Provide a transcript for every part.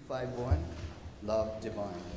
5-1, Love Divine.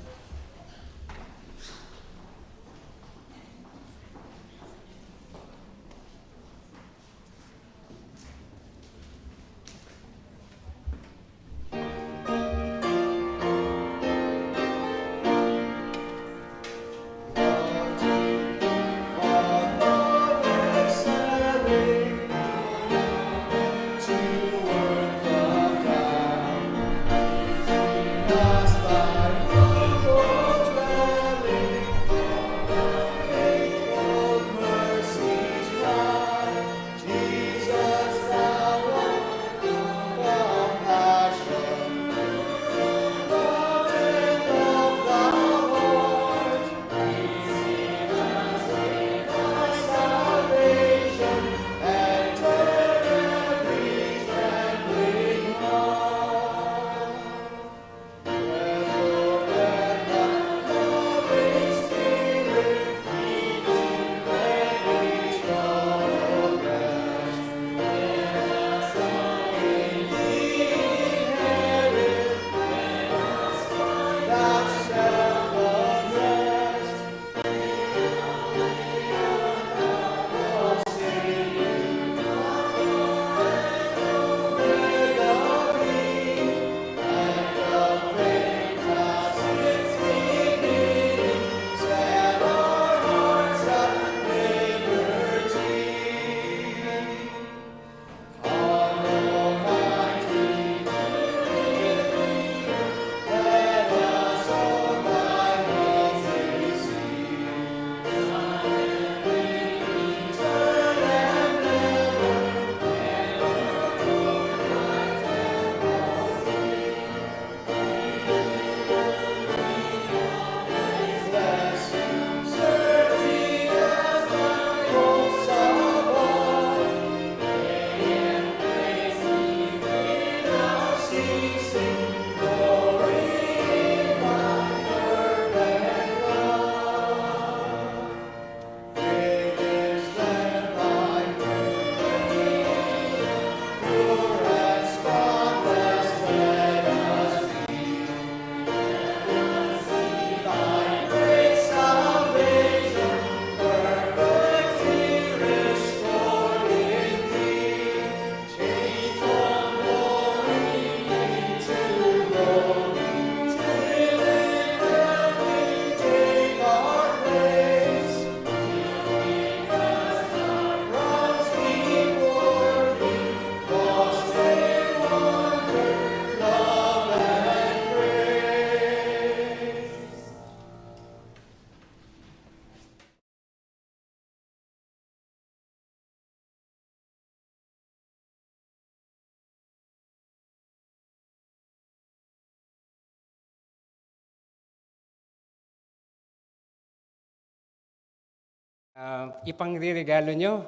Ipangririgalo nyo,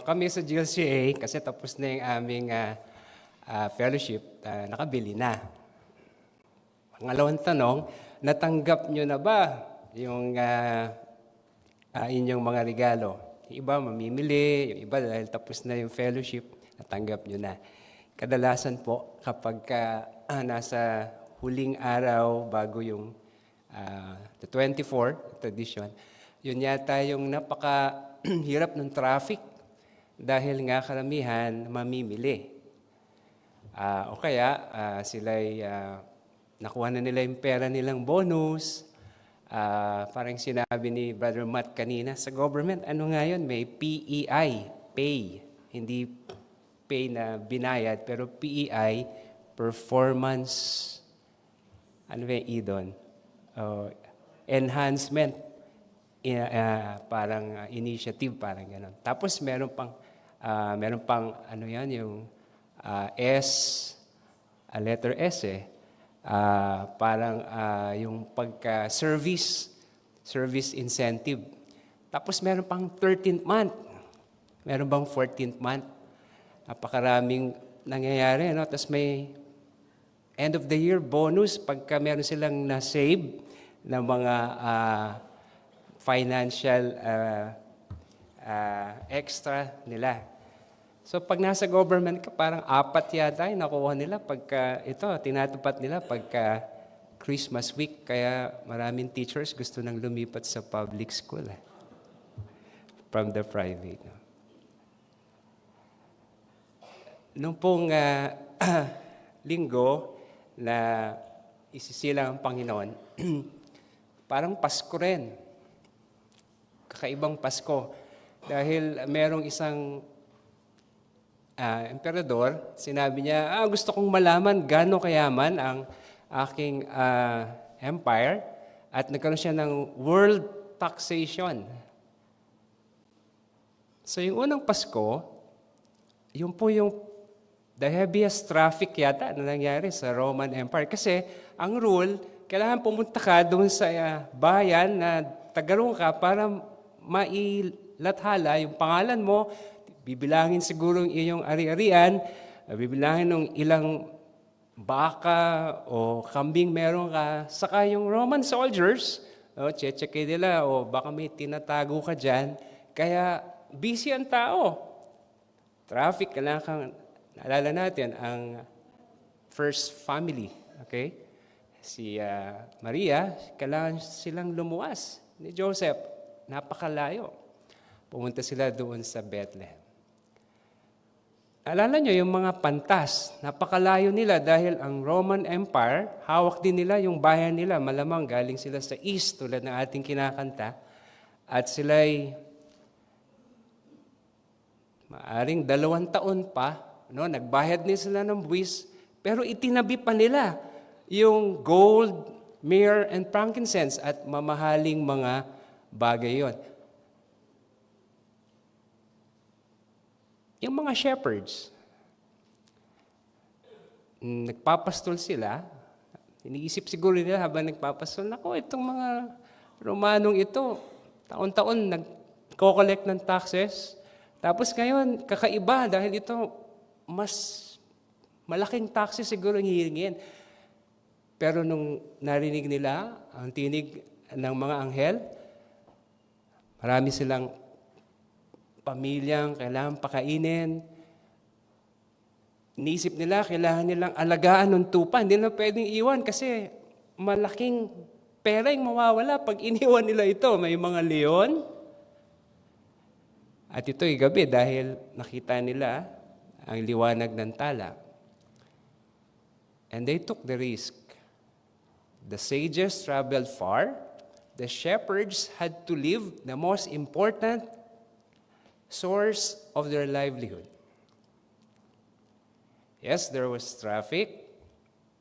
kami sa GLCA, kasi tapos na yung aming fellowship, nakabili na. Pangalawang tanong, natanggap nyo na ba yung inyong mga regalo? Yung iba mamimili, yung iba dahil tapos na yung fellowship, natanggap nyo na. Kadalasan po, kapag nasa huling araw bago yung the 24th edition, yun yata yung napaka-hirap ng traffic dahil nga karamihan mamimili. O kaya sila'y nakuha na nila yung pera nilang bonus. Parang sinabi ni Brother Matt kanina, sa government, ano nga yun? May PEI, pay. Hindi pay na binayad, pero PEI, performance, ano ba yung E doon? Enhancement. Parang initiative, parang gano'n. Tapos meron pang ano yan, yung letter S parang yung service incentive. Tapos meron pang 13th month. Meron bang 14th month? Napakaraming nangyayari, no? Tapos may end of the year bonus pagka meron silang na-save na mga financial extra nila. So pag nasa government ka, parang 4 yata yung nakuha nila pagka, ito, tinatupad nila pagka Christmas week. Kaya maraming teachers gusto nang lumipat sa public school from the private. Nung pong linggo na isisilang ang Panginoon, parang Pasko rin. Kakaibang Pasko. Dahil merong isang emperador, sinabi niya, gusto kong malaman gaano kayaman ang aking empire, at nagkaroon siya ng world taxation. So yung unang Pasko, yun po yung the heaviest traffic yata na nangyari sa Roman Empire. Kasi ang rule, kailangan pumunta ka doon sa bayan na tagarong ka para mailathala yung pangalan mo, bibilangin siguro yung iyong ari-arian, bibilangin ng ilang baka o kambing meron ka, saka yung Roman soldiers, check nila, o baka may tinatago ka dyan, kaya busy ang tao. Traffic, kailangan kang, naalala natin, ang first family, okay? Si Maria, kailangan silang lumuwas ni Joseph, napakalayo. Pumunta sila doon sa Bethlehem. Alala nyo yung mga pantas, napakalayo nila dahil ang Roman Empire, hawak din nila yung bayan nila, malamang galing sila sa east tulad ng ating kinakanta, at sila'y maaring 2 taon pa, nagbayad din sila ng buwis, pero itinabi pa nila yung gold, myrrh, and frankincense at mamahaling mga bagay yon. Yung mga shepherds, nagpapastol sila, iniisip siguro nila habang nagpapastol, nako, itong mga Romanong ito, taon-taon nagko-collect ng taxes, tapos ngayon, kakaiba dahil ito, mas malaking taxes siguro ang hihingin. Pero nung narinig nila ang tinig ng mga anghel, marami silang pamilyang kailangan pakainin. Iniisip nila, kailangan nilang alagaan ng tupa. Hindi na pwedeng iwan kasi malaking pera yung mawawala pag iniwan nila ito. May mga leon. At ito'y gabi dahil nakita nila ang liwanag ng tala. And they took the risk. The sages traveled far. The shepherds had to leave the most important source of their livelihood. Yes, there was traffic,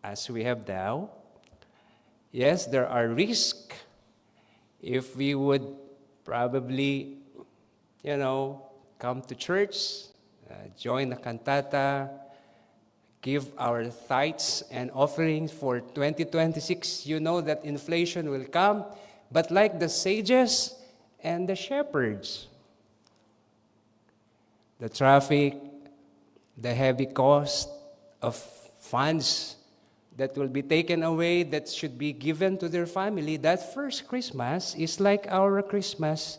as we have now. Yes, there are risks if we would probably, come to church, join the cantata, give our tithes and offerings for 2026. You know that inflation will come, but like the sages and the shepherds, the traffic, the heavy cost of funds that will be taken away that should be given to their family, that first Christmas is like our Christmas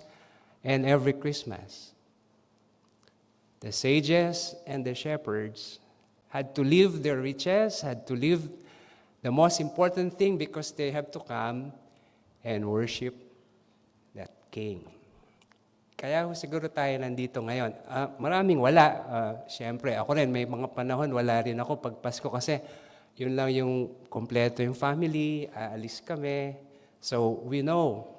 and every Christmas. The sages and the shepherds had to leave their riches, had to leave the most important thing because they have to come and worship that King. Kaya siguro tayo nandito ngayon. Maraming wala. Siyempre, ako rin, may mga panahon, wala rin ako pag Pasko kasi yun lang yung kompleto yung family, aalis kami. So, we know,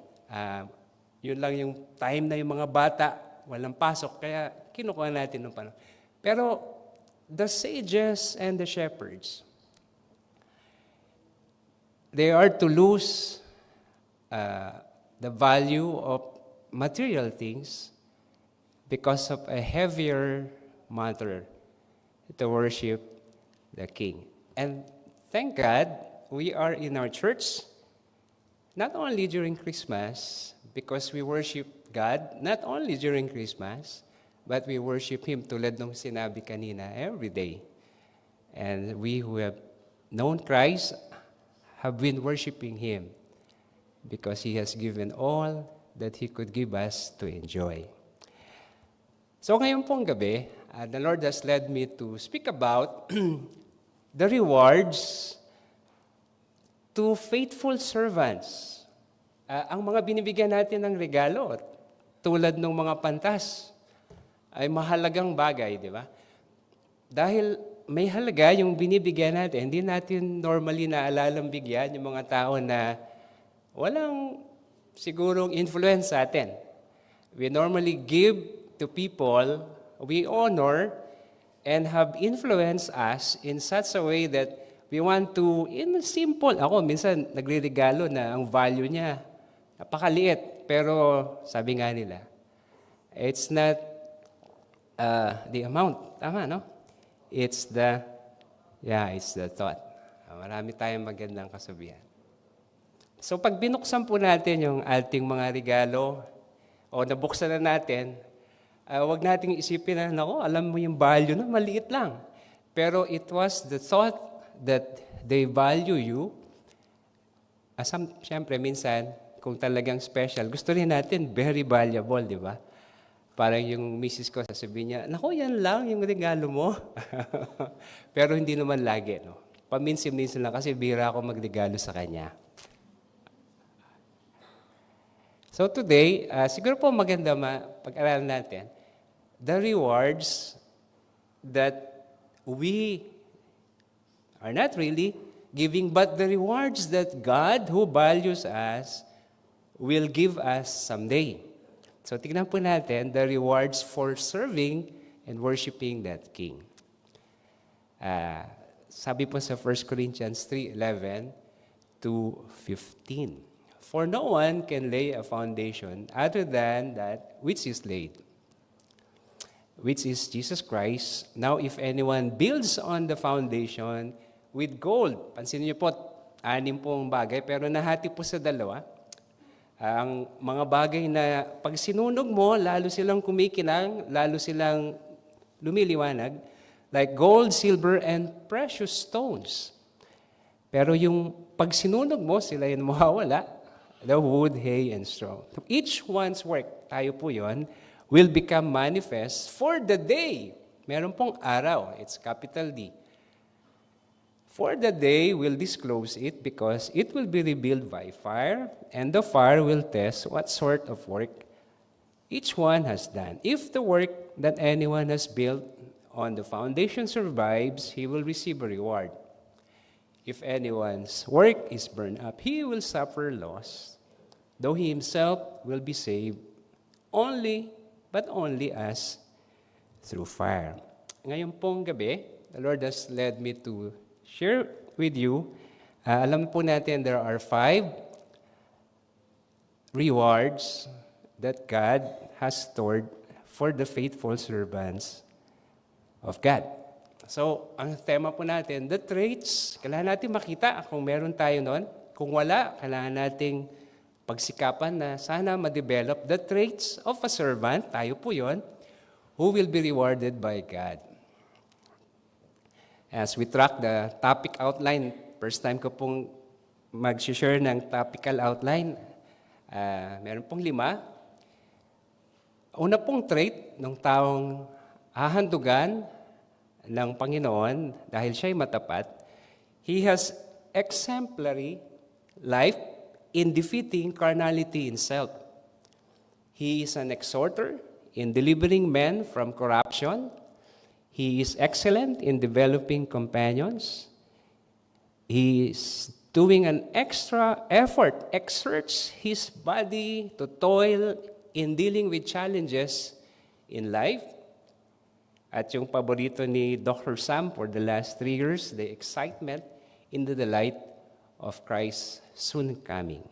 yun lang yung time na yung mga bata, walang pasok, kaya kinukuha natin ng panahon. Pero, the sages and the shepherds, they are to lose the value of material things because of a heavier matter to worship the King. And thank God, we are in our church, not only during Christmas, because we worship God, not only during Christmas, but we worship Him tulad nung sinabi kanina, every day. And we who have known Christ have been worshiping Him because He has given all that He could give us to enjoy. So ngayon pong gabi, the Lord has led me to speak about the rewards to faithful servants. Ang mga binibigyan natin ng regalo, tulad ng mga pantas, ay mahalagang bagay, di ba? Dahil may halaga yung binibigyan natin, hindi natin normally naalalang bigyan yung mga tao na walang sigurong influence sa atin. We normally give to people we honor and have influenced us in such a way that we want to, in simple, ako minsan nagre-regalo na ang value niya, napakaliit, pero sabi nga nila, it's not the amount, tama, no? It's the thought. Marami tayong magandang kasabihan. So pag binuksan po natin yung ating mga regalo, o nabuksan na natin, wag nating isipin na, nako, alam mo yung value na, maliit lang. Pero it was the thought that they value you. Siyempre, minsan, kung talagang special, gusto rin natin very valuable, di ba? Parang yung misis ko, sasabihin niya, naku, yan lang yung regalo mo. Pero hindi naman lagi, no? Paminsim-minsim lang kasi bira ako magregalo sa kanya. So today, siguro po maganda pag-aralan natin, the rewards that we are not really giving, but the rewards that God, who values us, will give us someday. So tignan po natin the rewards for serving and worshiping that King. Sabi po sa 1 Corinthians 3:11 to 15. For no one can lay a foundation other than that which is laid, which is Jesus Christ. Now if anyone builds on the foundation with gold, pansinin niyo po, 6 pong bagay, pero nahati po sa 2. Ang mga bagay na pag sinunog mo, lalo silang kumikinang, lalo silang lumiliwanag, like gold, silver, and precious stones. Pero yung pag sinunog mo, sila yung mawawala, the wood, hay, and straw. Each one's work, tayo po yon, will become manifest for the day. Meron pong araw, it's capital D. For the day will disclose it because it will be revealed by fire, and the fire will test what sort of work each one has done. If the work that anyone has built on the foundation survives, he will receive a reward. If anyone's work is burned up, he will suffer loss, though he himself will be saved but only as through fire. Ngayon pong gabi, the Lord has led me to share with you, alam po natin there are 5 rewards that God has stored for the faithful servants of God. So, ang tema po natin, the traits, kailangan natin makita kung meron tayo noon. Kung wala, kailangan nating pagsikapan na sana ma-develop the traits of a servant, tayo po yon, who will be rewarded by God. As we track the topic outline, first time ko pong mag-share ng topical outline, meron pong 5. Una pong trait ng taong hahandugan ng Panginoon dahil siya'y matapat, he has exemplary life in defeating carnality in self. He is an exhorter in delivering men from corruption. He is excellent in developing companions. He is doing an extra effort, exerts his body to toil in dealing with challenges in life. At yung paborito ni Dr. Sam for the last 3 years, the excitement in the delight of Christ's soon coming.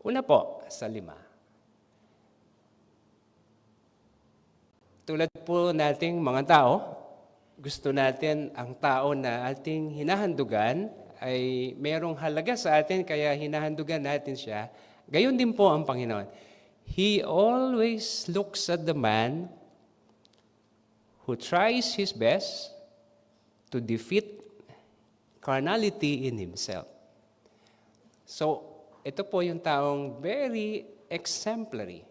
Una po, sa 5. Tulad po nating mga tao, gusto natin ang tao na ating hinahandugan ay mayroong halaga sa atin, kaya hinahandugan natin siya. Gayon din po ang Panginoon. He always looks at the man who tries his best to defeat carnality in himself. So, ito po yung taong very exemplary.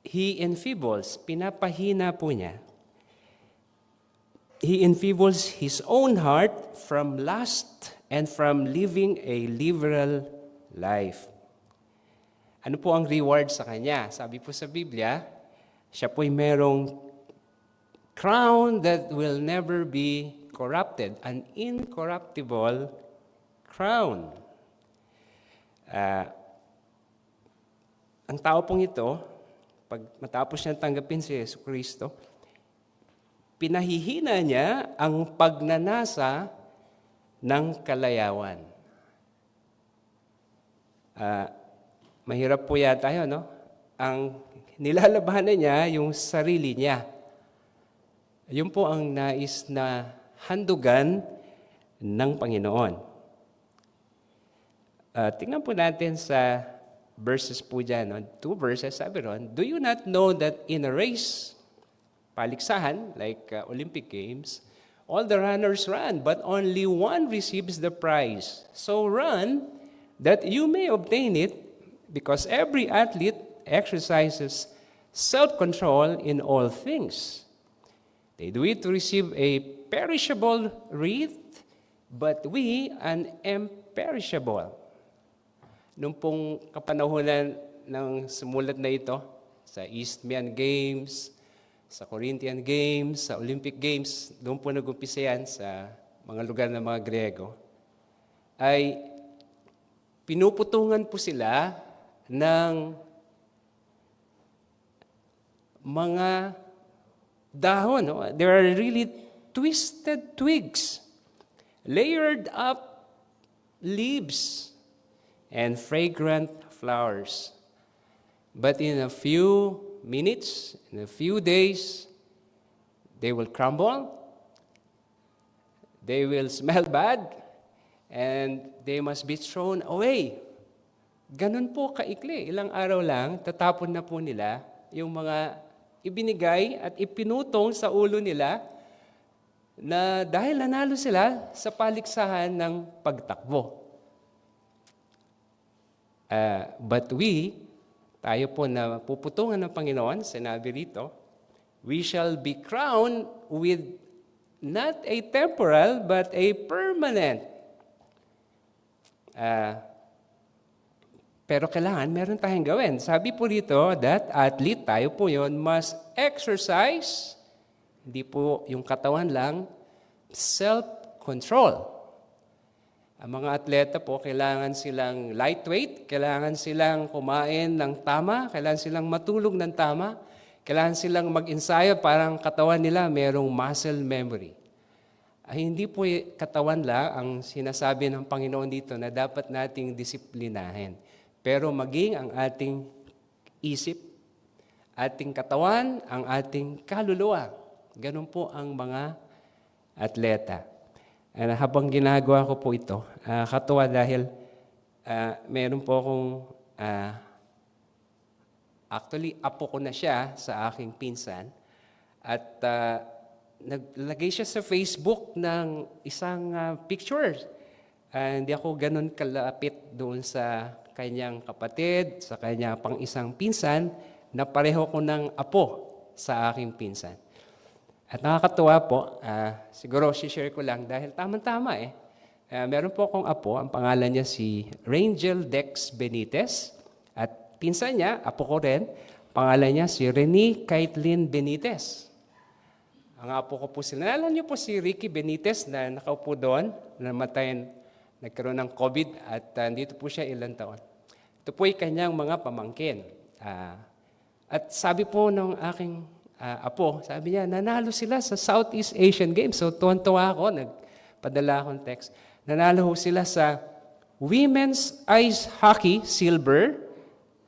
he enfeebles, pinapahina po niya. He enfeebles his own heart from lust and from living a liberal life. Ano po ang reward sa kanya? Sabi po sa Biblia, siya po'y merong crown that will never be corrupted, an incorruptible crown. Ang tao pong ito, pag matapos niyang tanggapin si Jesucristo, pinahihina niya ang pagnanasa ng kalayawan. Mahirap po yata yun, no? Ang nilalabanan niya, yung sarili niya. Yun po ang nais na handugan ng Panginoon. Tingnan po natin sa verses po dyan. No? 2 verses, sabi ron, "Do you not know that in a race, paligsahan, like Olympic Games, all the runners run, but only one receives the prize. So run that you may obtain it, because every athlete exercises self-control in all things. They do it to receive a perishable wreath, but we an imperishable." Nung pong kapanahunan ng sumulat na ito, sa Isthmian Games, sa Corinthian Games, sa Olympic Games, doon po nag-umpisa yan sa mga lugar ng mga Griego, ay pinuputungan po sila ng mga dahon. No? There are really twisted twigs, layered up leaves, and fragrant flowers. But in a few minutes, in a few days, they will crumble, they will smell bad, and they must be thrown away. Ganun po kaikli. Ilang araw lang, tatapon na po nila yung mga ibinigay at ipinutong sa ulo nila na dahil nanalo sila sa paligsahan ng pagtakbo. But we, tayo po na puputungan ng Panginoon, sinabi rito, we shall be crowned with not a temporal but a permanent. Pero kailangan, meron tayong gawin. Sabi po rito, that athlete, tayo po yon, must exercise, hindi po yung katawan lang, self-control. Ang mga atleta po, kailangan silang lightweight, kailangan silang kumain ng tama, kailangan silang matulog ng tama, kailangan silang mag-ensayo parang katawan nila merong muscle memory. Ay, hindi po katawan lang ang sinasabi ng Panginoon dito na dapat nating disiplinahin. Pero maging ang ating isip, ating katawan, ang ating kaluluwa. Ganun po ang mga atleta. Habang ginagawa ko po ito, katuwa dahil meron po akong, actually, apo ko na siya sa aking pinsan. At naglagay siya sa Facebook ng isang picture. Hindi ako ganun kalapit doon sa kanyang kapatid, sa kanya pang isang pinsan, na pareho ko ng apo sa aking pinsan. At nakakatuwa po, siguro share ko lang dahil tama-tama meron po akong apo, ang pangalan niya si Rangel Dex Benitez. At pinsan niya, apo ko rin, pangalan niya si Rene Kaitlyn Benitez. Ang apo ko po sila. Alam niyo po si Ricky Benitez na nakaupo doon, namatayan, nagkaroon ng COVID at dito po siya ilang taon. Ito po ay kanyang mga pamangkin. At sabi po ng aking apo, sabi niya, nanalo sila sa Southeast Asian Games. So tuwan-tuwa ako, nagpadala akong text. Nanalo sila sa Women's Ice Hockey Silver,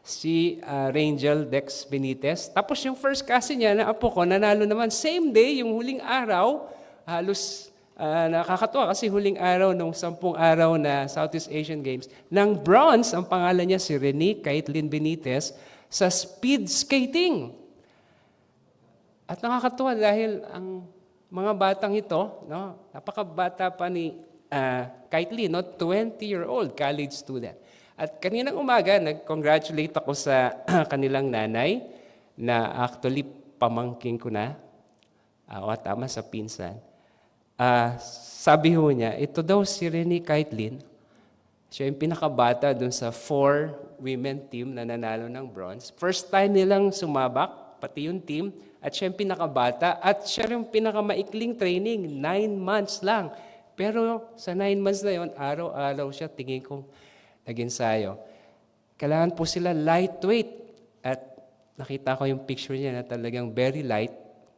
si Rangel Dex Benitez. Tapos yung first cousin niya na apo ko, nanalo naman same day, yung huling araw, halos nakakatuwa kasi huling araw nung 10 araw na Southeast Asian Games, ng bronze, ang pangalan niya si Rene Kaitlyn Benitez, sa speed skating. At nakakatuwa dahil ang mga batang ito, no, napakabata pa ni Kaitlyn, no, 20-year-old college student. At kaninang umaga, nag-congratulate ako sa kanilang nanay na actually pamangking ko na, tama sa pinsan. Sabi ho niya, ito daw si Rene Kaitlyn, siya yung pinakabata dun sa 4 women team na nanalo ng bronze. First time nilang sumabak, pati yung team, at siya yung pinakabata, at siya yung pinakamaikling training, 9 months lang. Pero sa 9 months na yon, araw-araw siya, tingin kong nag-ensayo. Kailangan po sila lightweight. At nakita ko yung picture niya na talagang very light.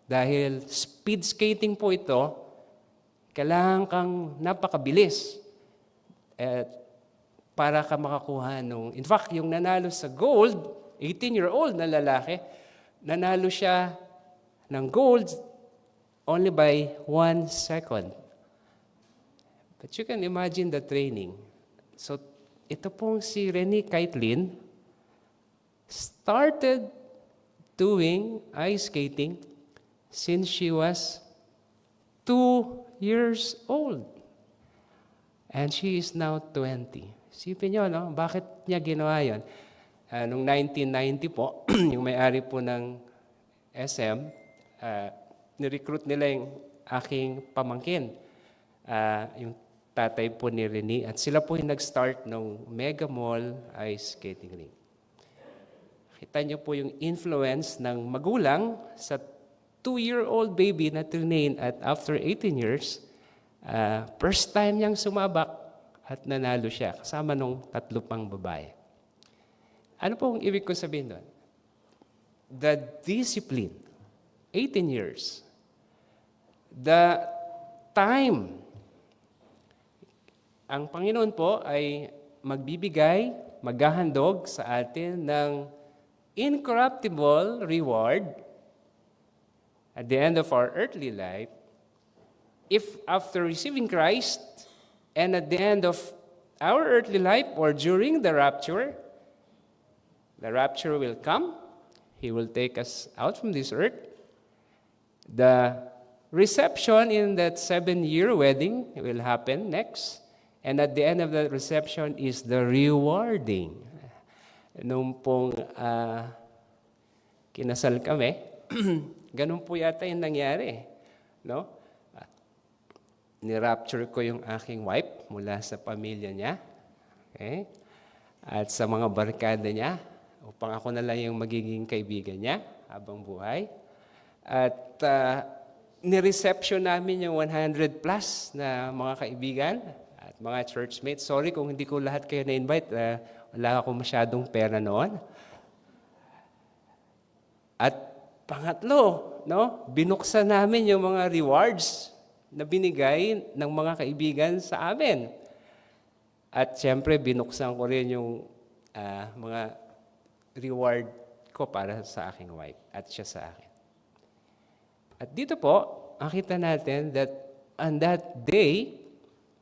Dahil speed skating po ito, kailangan kang napakabilis. At para ka makakuha nung... In fact, yung nanalo sa gold, 18-year-old na lalaki, nanalo siya ng gold only by 1 second. But you can imagine the training. So, ito pong si Rene Kaitlyn started doing ice skating since she was 2 years old. And she is now 20. Isipin nyo, no? Bakit niya ginawa yun? Noong 1990 po, yung may-ari po ng SM, nirecruit nila yung aking pamangkin. Yung tatay po ni Rene. At sila po yung nag-start ng Mega Mall Ice Skating Rink. Kita niyo po yung influence ng magulang sa 2-year-old baby na trinain at after 18 years, first time niyang sumabak at nanalo siya kasama nung 3 pang babae. Ano pong ibig ko sabihin doon? The discipline, 18 years. The time. Ang Panginoon po ay magbibigay, maghahandog sa atin ng incorruptible reward at the end of our earthly life if after receiving Christ and at the end of our earthly life or during the rapture will come. He will take us out from this earth. The reception in that 7-year wedding will happen next. And at the end of the reception is the rewarding. Nung pong kinasal kami, ganun po yata yung nangyari. No? Ni-rapture ko yung aking wife mula sa pamilya niya. Okay? At sa mga barkada niya, upang ako na lang yung magiging kaibigan niya habang buhay. At ni-reception namin yung 100 plus na mga kaibigan at mga churchmates. Sorry kung hindi ko lahat kayo na-invite. Wala akong masyadong pera noon. At pangatlo, no, binuksan namin yung mga rewards na binigay ng mga kaibigan sa amin. At siyempre, binuksan ko rin yung mga reward ko para sa aking wife at siya sa akin. At dito po, makita natin that on that day,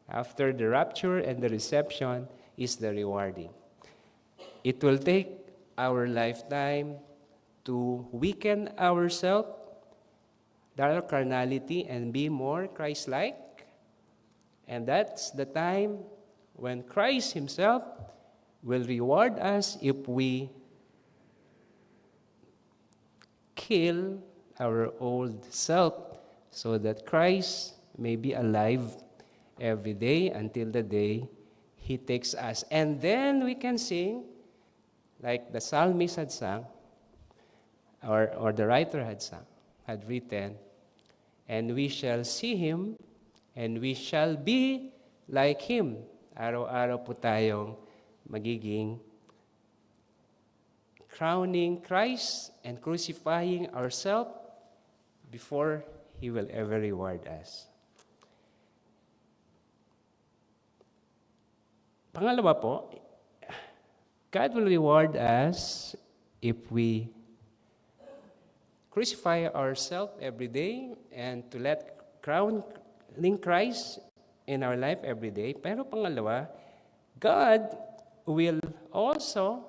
after the rapture and the reception, is the rewarding. It will take our lifetime to weaken ourselves, our carnality, and be more Christ-like. And that's the time when Christ Himself will reward us if we kill our old self so that Christ may be alive every day until the day He takes us. And then we can sing, like the psalmist had sung, or the writer had written, and we shall see Him, and we shall be like Him. Araw-araw po tayong magiging crowning Christ and crucifying ourselves before He will ever reward us. Pangalawa po, God will reward us if we crucify ourselves every day and to let crowning Christ in our life every day. Pero pangalawa, God will also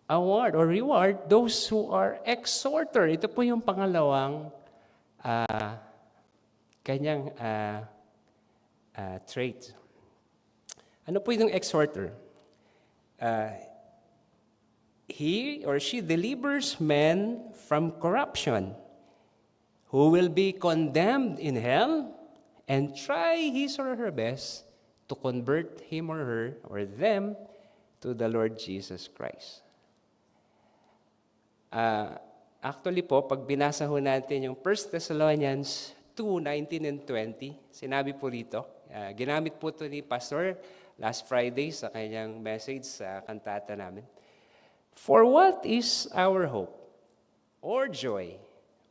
award or reward those who are exhorter. Ito po yung pangalawang kanyang trait. Ano po yung exhorter? he or she delivers men from corruption, who will be condemned in hell, and try his or her best to convert him or her or them to the Lord Jesus Christ. Actually po, pag binasa ho natin yung 1 Thessalonians 2:19 and 20, sinabi po rito, ginamit po ito ni Pastor last Friday sa kanyang message sa kantata namin. For what is our hope, or joy,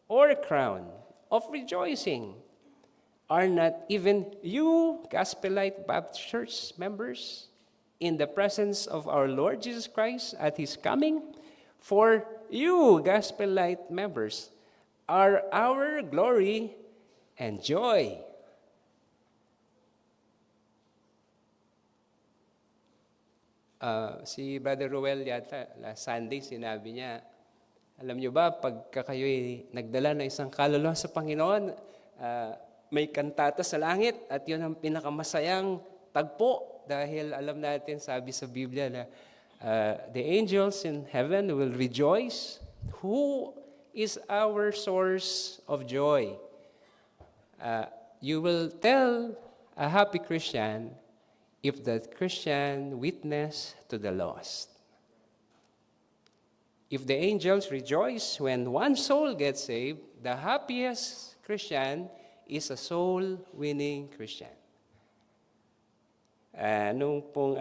or crown of rejoicing? Are not even you, Gospelite Baptist Church members, in the presence of our Lord Jesus Christ at His coming? For you, Gospelite members, are our glory and joy. Si Brother Ruel yata, last Sunday, sinabi niya, alam niyo ba, pagka kayo'y nagdala ng isang kaluluwa sa Panginoon, may kantata sa langit at yun ang pinakamasayang tagpo dahil alam natin, sabi sa Biblia na the angels in heaven will rejoice. Who is our source of joy? You will tell a happy Christian if that Christian witness to the lost. If the angels rejoice when one soul gets saved, the happiest Christian is a soul-winning Christian. Nung pong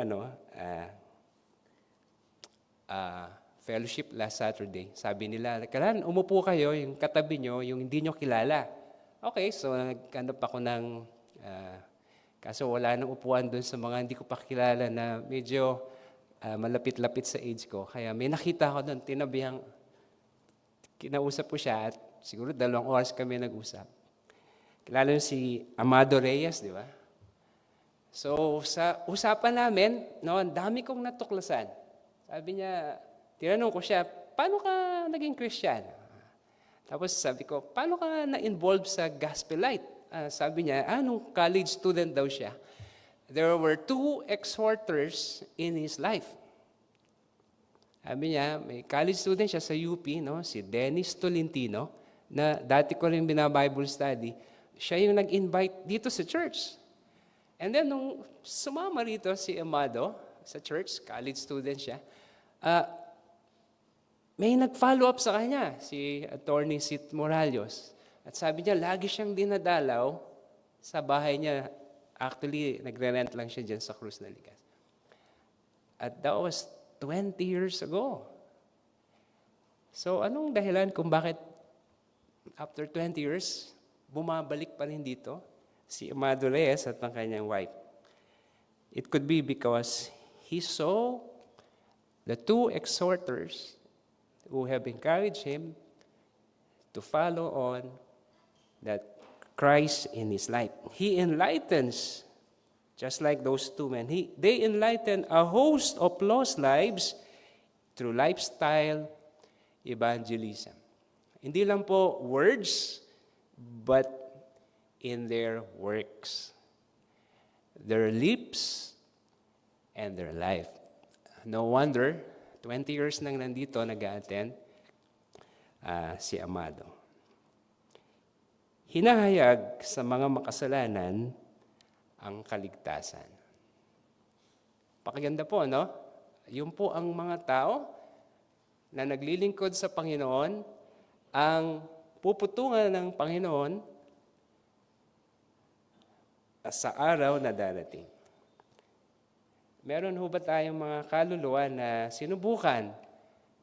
fellowship last Saturday, sabi nila, kailan umupo kayo, yung katabi nyo, yung hindi nyo kilala. Okay, so nagkanap ako ng, kaso wala nang upuan doon sa mga hindi ko pa kilala na medyo malapit-lapit sa age ko. Kaya may nakita ko doon, tinabihang, kinausap ko siya at siguro 2 oras kami nag-usap. Kilala niyo si Amado Reyes, di ba? So, sa usapan namin, no, ang dami kong natuklasan. Sabi niya, tinanong ko siya, paano ka naging Christian? Tapos sabi ko, paano ka na-involve sa Gospelite? Sabi niya, nung college student daw siya, there were 2 exhorters in his life. Sabi niya, may college student siya sa UP, no, si Dennis Tolentino, na dati ko rin bina-Bible study. Siya yung nag-invite dito sa church. And then, nung sumama rito si Amado sa church, college student siya, may nag-follow up sa kanya, si Attorney Sid Morales. At sabi niya, lagi siyang dinadalaw sa bahay niya. Actually, nagre-rent lang siya dyan sa Cruz na Ligas. At that was 20 years ago. So, anong dahilan kung bakit after 20 years, bumabalik pa rin dito si Amado Reyes at ang kanyang wife? It could be because he saw the 2 exhorters who have encouraged him to follow on that Christ in his life. He enlightens, just like those 2 men, they enlighten a host of lost lives through lifestyle evangelism. Hindi lang po words, but in their works, their lips, and their life. No wonder, 20 years nang nandito, nag-a-attend si Amado. Hinahayag sa mga makasalanan ang kaligtasan. Pakaganda po, no? Yun po ang mga tao na naglilingkod sa Panginoon, ang puputungan ng Panginoon sa araw na darating. Meron ho ba tayong mga kaluluwa na sinubukan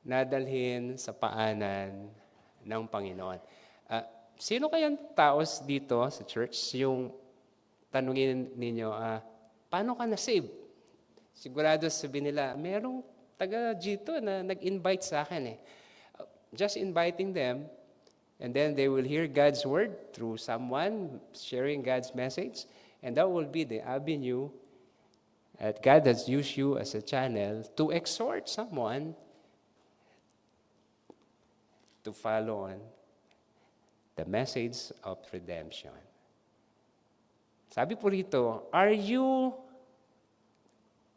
na dalhin sa paanan ng Panginoon? Sino kayang taos dito sa church yung tanungin ninyo, paano ka na-save? Sigurado sabihin nila, merong taga dito na nag-invite sa akin eh. Just inviting them, and then they will hear God's word through someone sharing God's message, and that will be the avenue that God has used you as a channel to exhort someone to follow on the message of redemption. Sabi po rito, are you,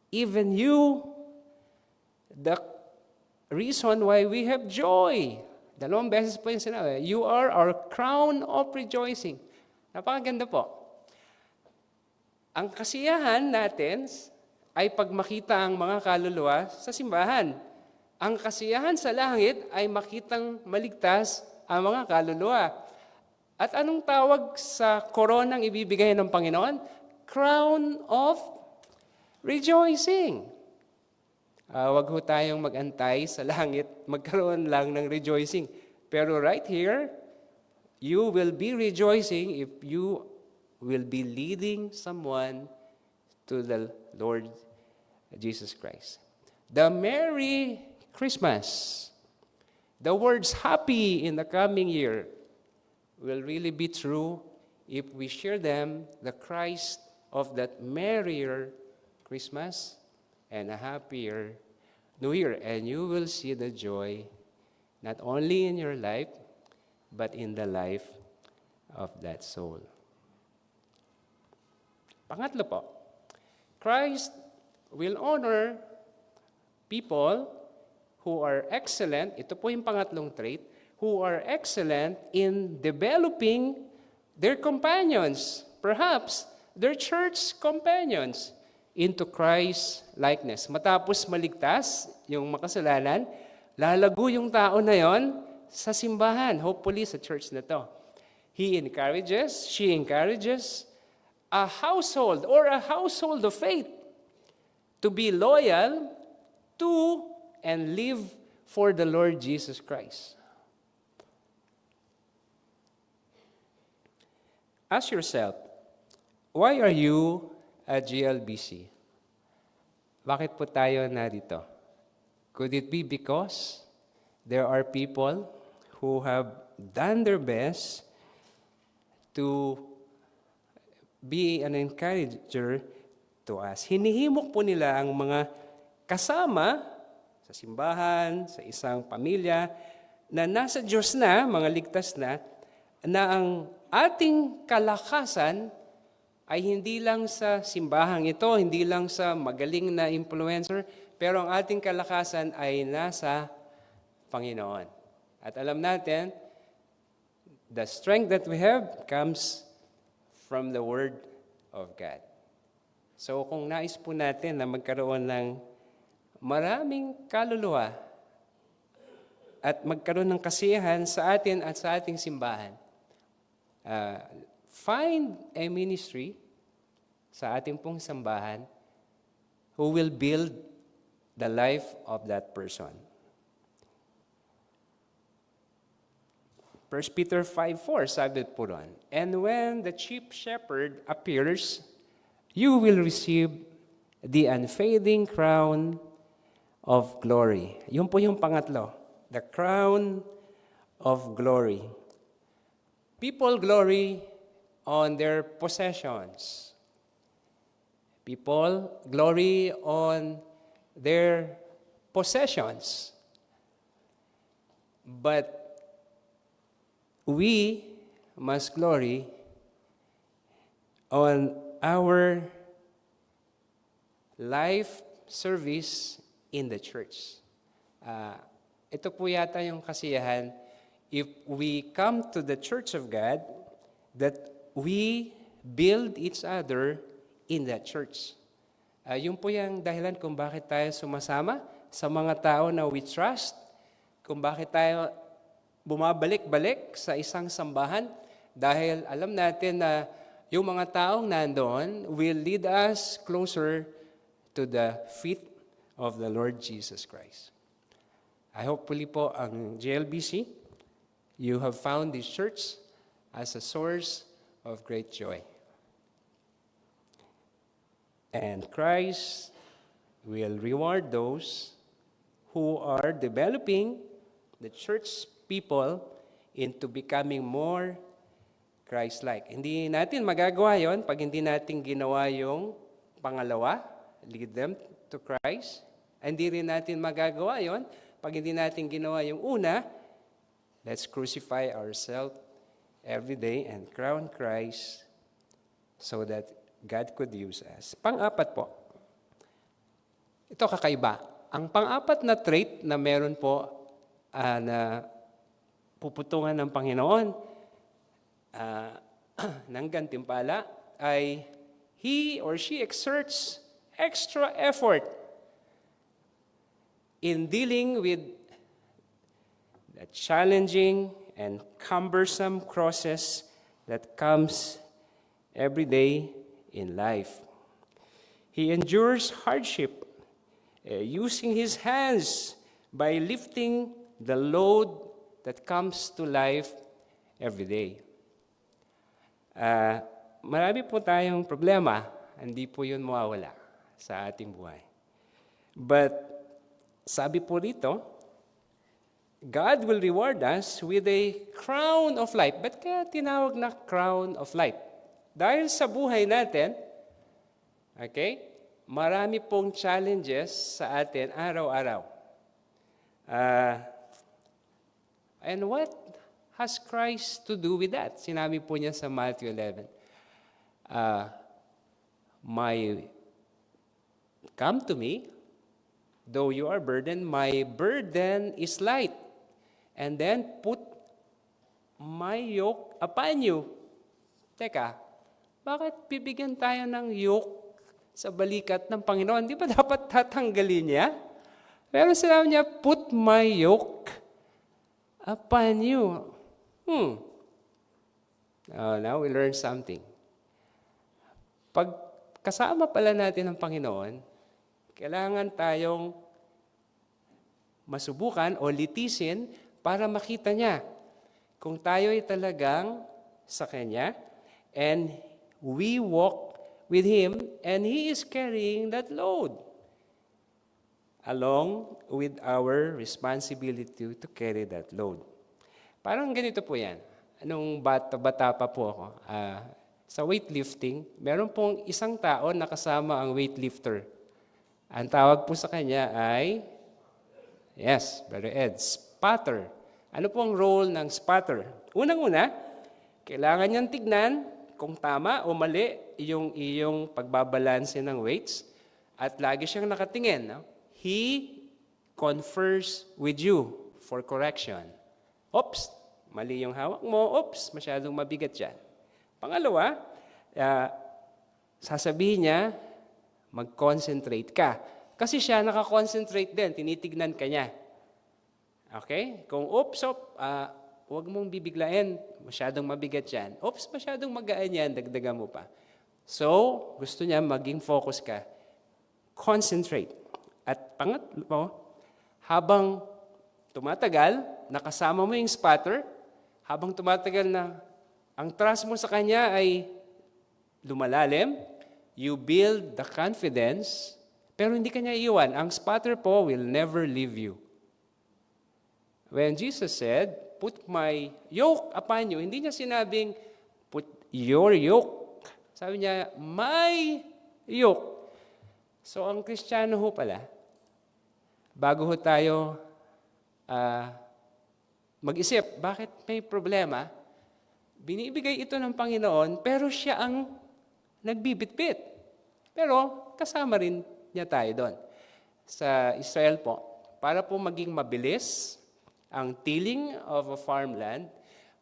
even you, the reason why we have joy. Dalawang beses po yung sinabi. You are our crown of rejoicing. Napakaganda po. Ang kasiyahan natin ay pag makita ang mga kaluluwa sa simbahan. Ang kasiyahan sa langit ay makitang maligtas ang mga kaluluwa. At anong tawag sa koronang ibibigay ng Panginoon? Crown of rejoicing. Wag ho tayong mag-antay sa langit, magkaroon lang ng rejoicing. Pero right here, you will be rejoicing if you will be leading someone to the Lord Jesus Christ. The Merry Christmas, the words happy in the coming year will really be true if we share them, the Christ of that merrier Christmas and a happier New Year. And you will see the joy not only in your life, but in the life of that soul. Pangatlo po, Christ will honor people who are excellent, ito po yung pangatlong trait, who are excellent in developing their companions, perhaps their church companions, into Christ's likeness. Matapos maligtas yung makasalanan, lalago yung tao na yon sa simbahan, hopefully sa church na to. She encourages a household or a household of faith to be loyal to and live for the Lord Jesus Christ. Ask yourself, why are you at GLBC? Bakit po tayo narito? Could it be because there are people who have done their best to be an encourager to us? Hinihimok po nila ang mga kasama sa simbahan, sa isang pamilya, na nasa Diyos na, mga ligtas na ang ating kalakasan ay hindi lang sa simbahang ito, hindi lang sa magaling na influencer, pero ang ating kalakasan ay nasa Panginoon. At alam natin, the strength that we have comes from the Word of God. So kung nais po natin na magkaroon ng maraming kaluluwa at magkaroon ng kasiyahan sa atin at sa ating simbahan, find a ministry sa ating pong sambahan who will build the life of that person. 1 Peter 5:4, sabi po ron, and when the chief shepherd appears, you will receive the unfading crown of glory. Yun po yung pangatlo, the crown of glory. People glory on their possessions. People glory on their possessions. But we must glory on our life service in the church. Ito po yata yung kasiyahan if we come to the church of God, that we build each other in that church. Yun po yung dahilan kung bakit tayo sumasama sa mga tao na we trust, kung bakit tayo bumabalik-balik sa isang sambahan, dahil alam natin na yung mga taong nandoon will lead us closer to the feet of the Lord Jesus Christ. I hopefully po ang JLBC, you have found this church as a source of great joy. And Christ will reward those who are developing the church people into becoming more Christ-like. Hindi natin magagawa yon pag hindi natin ginawa yung pangalawa, lead them to Christ. Hindi rin natin magagawa yon pag hindi natin ginawa yung una, let's crucify ourselves every day and crown Christ so that God could use us. Pang-apat po, ito kakaiba. ang pang-apat na trait na meron po na puputungan ng Panginoon ng gantimpala ay he or she exerts extra effort in dealing with the challenging and cumbersome crosses that comes every day in life. He endures hardship using his hands by lifting the load that comes to life every day. Marami po tayong problema, hindi po yun mawawala sa ating buhay. But sabi po rito, God will reward us with a crown of life. Ba't kaya tinawag na crown of life? Dahil sa buhay natin, okay, marami pong challenges sa atin araw-araw. And what has Christ to do with that? Sinabi po niya sa Matthew 11. Come to me, though you are burdened, my burden is light. And then put my yoke upon you. Teka, bakit bibigyan tayo ng yoke sa balikat ng Panginoon? Di ba dapat tatanggalin niya? Pero sinabi niya, put my yoke upon you. Now we learn something. Pag kasama pala natin ng Panginoon, kailangan tayong masubukan o litisin para makita niya kung tayo ay talagang sa Kanya and we walk with Him and He is carrying that load along with our responsibility to carry that load. Parang ganito po yan. Anong bata pa po ako, sa weightlifting, meron pong isang tao na kasama ang weightlifter. Ang tawag po sa kanya ay, yes, Brother Ed, spotter. Ano po ang role ng spotter? Unang-una, kailangan niyang tignan kung tama o mali yung iyong pagbabalanse ng weights at lagi siyang nakatingin. No? He confers with you for correction. Oops, mali yung hawak mo. Oops, masyadong mabigat yan. Pangalawa, sasabihin niya, mag-concentrate ka. Kasi siya nakakonsentrate din, tinitignan ka niya. Okay? Kung oops, huwag mong bibiglain, masyadong mabigat yan. Oops, masyadong magaan yan, dagdagan mo pa. So, gusto niya maging focus ka. Concentrate. At pangatlo, habang tumatagal, nakasama mo yung spotter, habang tumatagal na ang trust mo sa kanya ay lumalalim, you build the confidence, pero hindi kanya iwan. Ang spotter po will never leave you. When Jesus said, put my yoke upon you, hindi niya sinabing, put your yoke. Sabi niya, my yoke. So ang Kristiyano ho pala, bago ho tayo mag-isip, bakit may problema, binibigay ito ng Panginoon, pero siya ang nagbibitbit. Pero kasama rin niya tayo doon. Sa Israel po, para po maging mabilis ang tilling of a farmland,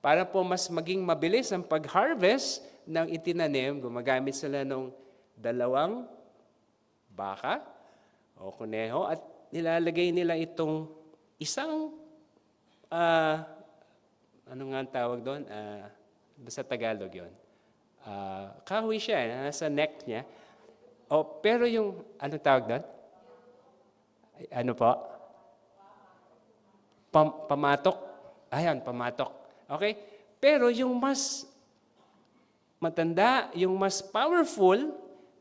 para po mas maging mabilis ang pag-harvest ng itinanim, gumagamit sila ng 2 baka o kuneho at nilalagay nila itong isang, ano nga ang tawag doon? Sa Tagalog yun. Kahoy siya, nasa neck niya. Pero yung, anong tawag doon? Ano po? Pamatok. Ayan, pamatok. Okay? Pero yung mas matanda, yung mas powerful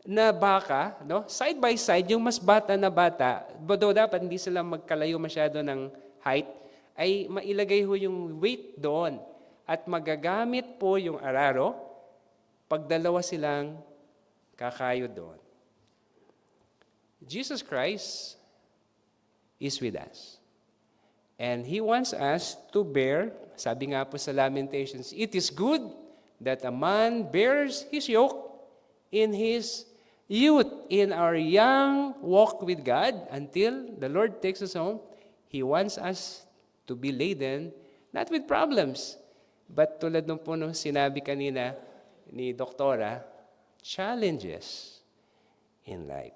na baka, no? Side by side, yung mas bata na bata, dapat hindi sila magkalayo masyado ng height, ay mailagay ho yung weight doon. At magagamit po yung araro pag dalawa silang kakayo doon. Jesus Christ is with us. And He wants us to bear, sabi nga po sa Lamentations, it is good that a man bears his yoke in his youth, in our young walk with God, until the Lord takes us home, He wants us to be laden, not with problems, but tulad nung po nung sinabi kanina ni Doktora, challenges in life.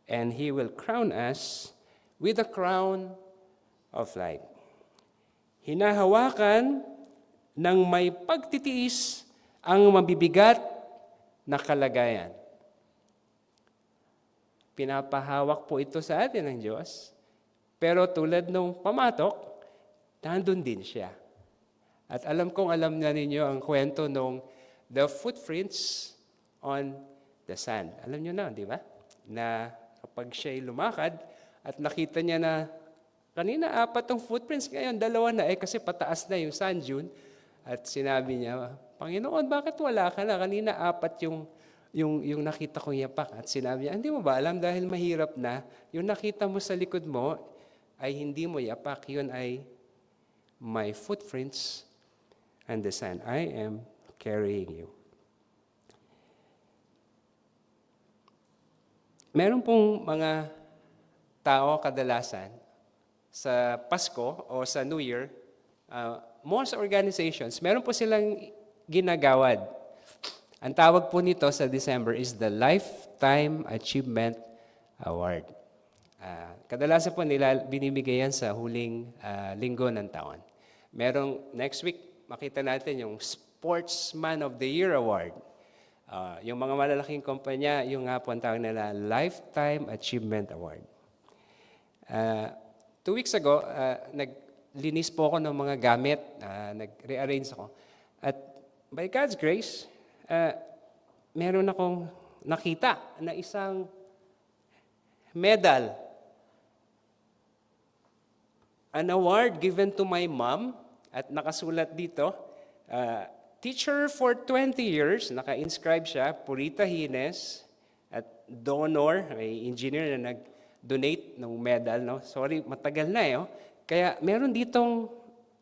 And He will crown us with a crown of life. Hinahawakan ng may pagtitiis ang mabibigat na kalagayan. Pinapahawak po ito sa atin ng Diyos, pero tulad nung pamatok, nandun din siya. At alam na ninyo ang kwento nung the footprints on the sand. Alam nyo na, di ba? Na kapag siya'y lumakad at nakita niya na kanina 4 ang footprints, ngayon 2 na kasi pataas na yung sand dune. At sinabi niya, Panginoon, bakit wala ka na? Kanina 4 yung nakita kong yapak. At sinabi niya, hindi mo ba alam dahil mahirap na, yung nakita mo sa likod mo ay hindi mo yapak. Yun ay my footprints and the sand. I am carrying you. Meron pong mga tao kadalasan sa Pasko o sa New Year, most organizations, meron po silang ginagawad. Ang tawag po nito sa December is the Lifetime Achievement Award. Kadalasan po nila binibigay yan sa huling linggo ng taon. Merong next week, makita natin yung Sportsman of the Year Award. Yung mga malalaking kumpanya, yung nga po ang tawag nila Lifetime Achievement Award. 2 weeks ago, naglinis po ako ng mga gamit, nag-rearrange ako. At by God's grace, meron akong nakita na isang medal. An award given to my mom, at nakasulat dito, teacher for 20 years, naka-inscribe siya, Purita Hines, at donor, may engineer na nag-donate ng medal. No? Sorry, matagal na eh. Oh. Kaya meron ditong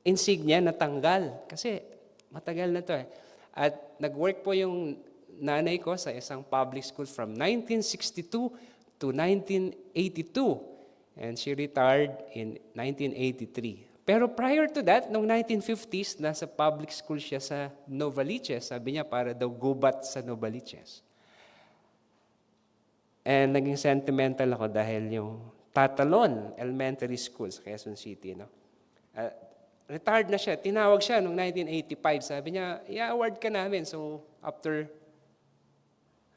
insignia na tanggal, kasi matagal na to eh. At nag-work po yung nanay ko sa isang public school from 1962 to 1982. And she retired in 1983. Pero prior to that, noong 1950s, nasa public school siya sa Novaliches. Sabi niya, para daw gubat sa Novaliches. And naging sentimental ako dahil yung Tatalon Elementary School sa Quezon City. No? Retired na siya. Tinawag siya noong 1985. Sabi niya, i-award ka namin. So after,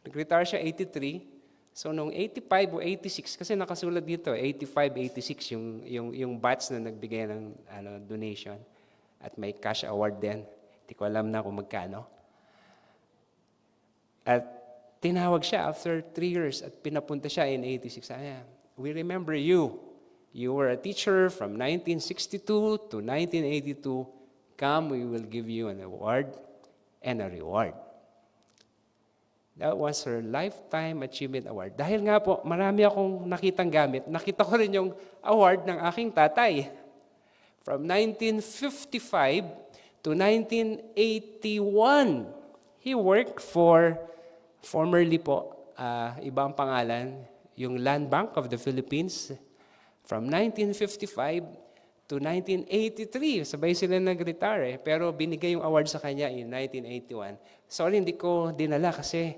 nag-retire siya 83. So noong 85 o 86, kasi nakasulat dito, 85, 86 yung batch na nagbigay ng donation. At may cash award din. Hindi ko alam na kung magkano. At tinawag siya after 3 years at pinapunta siya in 86. We remember you. You were a teacher from 1962 to 1982. Come, we will give you an award and a reward. That was her Lifetime Achievement Award. Dahil nga po, marami akong nakitang gamit. Nakita ko rin yung award ng aking tatay. From 1955 to 1981, he worked for, formerly po, ibang pangalan, yung Land Bank of the Philippines. From 1955 to 1983, sabay sila nag-retire eh. Pero binigay yung award sa kanya in 1981. Sorry, hindi ko dinala kasi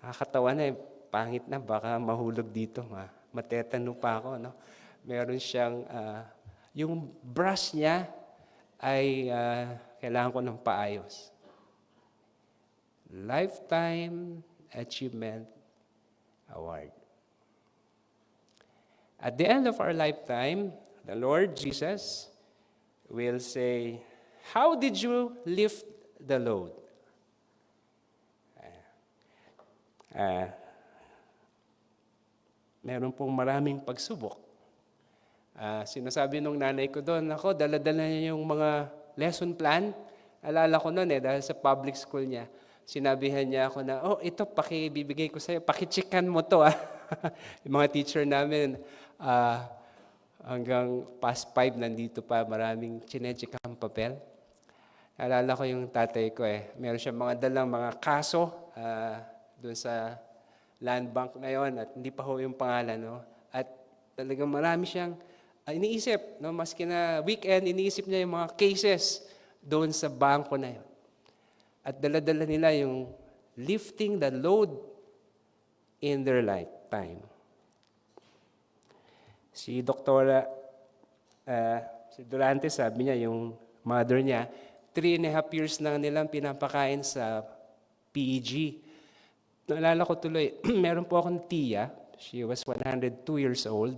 katawan na eh, pangit na, baka mahulog dito. Matetano pa ako. No? Meron siyang, yung brush niya ay kailangan ko ng paayos. Lifetime Achievement Award. At the end of our lifetime, the Lord Jesus will say, how did you lift the load? Meron pong maraming pagsubok. Sinasabi nung nanay ko doon, ako, dala-dala niya yung mga lesson plan. Alala ko noon dahil sa public school niya. Sinabihan niya ako na, ito, pakibibigay ko sa'yo, pakichikan mo to. Yung mga teacher namin, hanggang past 5 nandito pa, maraming chinechikang papel. Alala ko yung tatay ko meron siya mga dalang mga kaso doon sa land bank na yon at hindi pa ho yung pangalan. No? At talagang marami siyang iniisip. No? Maski na weekend, iniisip niya yung mga cases doon sa bangko na yon. At dala-dala nila yung lifting the load in their lifetime. Si si Durante, sabi niya, yung mother niya, 3.5 years na nilang pinapakain sa PEG. Naalala ko tuloy, meron po akong tiya, she was 102 years old,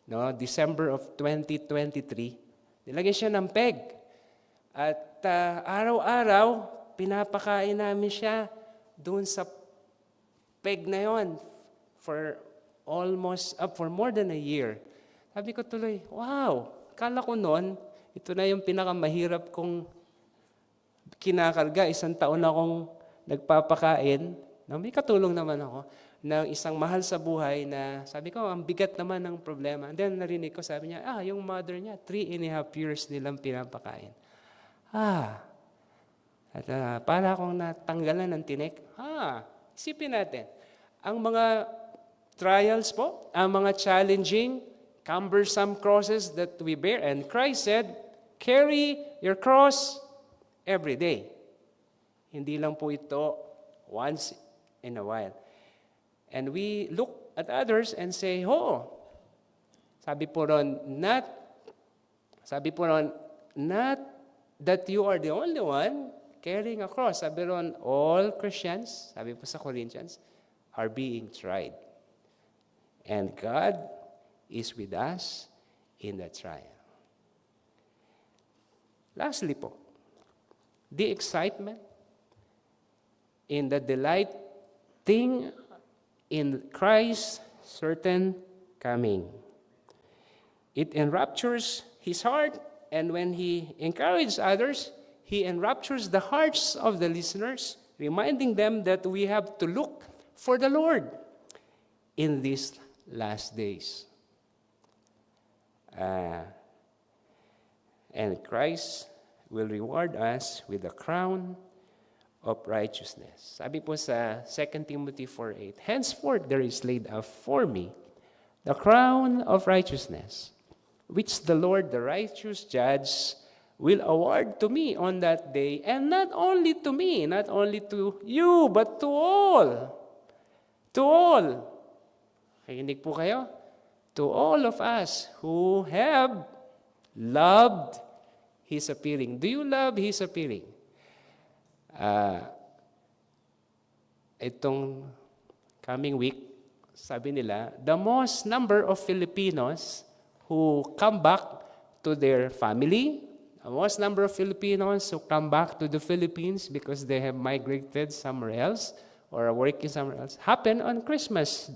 no? December of 2023, nilagyan siya ng peg. At araw-araw, pinapakain namin siya doon sa peg na yon for more than a year. Sabi ko tuloy, wow, kala ko noon, ito na yung pinakamahirap kong kinakarga. 1 taon akong nagpapakain. No, may katulong naman ako ng isang mahal sa buhay na sabi ko, ang bigat naman ng problema. And then narinig ko, sabi niya, yung mother niya, 3.5 years nilang pinapakain. At para akong natanggalan ng tinik. Isipin natin, ang mga trials po, ang mga challenging, cumbersome crosses that we bear. And Christ said, carry your cross every day. Hindi lang po ito once in a while. And we look at others and say, sabi po ron, not that you are the only one carrying a cross. Sabi ron, all Christians, sabi po sa Corinthians, are being tried. And God is with us in the trial. Lastly po, the excitement in the delighting in Christ's certain coming. It enraptures his heart, and when he encourages others, he enraptures the hearts of the listeners, reminding them that we have to look for the Lord in these last days. And Christ will reward us with the crown of righteousness. Sabi po sa 2 Timothy 4:8, henceforth there is laid up for me the crown of righteousness, which the Lord, the righteous judge, will award to me on that day, and not only to me, not only to you, but to all. To all. Nakikinig po kayo? To all of us who have loved His appearing. Do you love His appearing? Itong coming week, sabi nila, the most number of Filipinos who come back to their family, the most number of Filipinos who come back to the Philippines because they have migrated somewhere else or are working somewhere else, happen on Christmas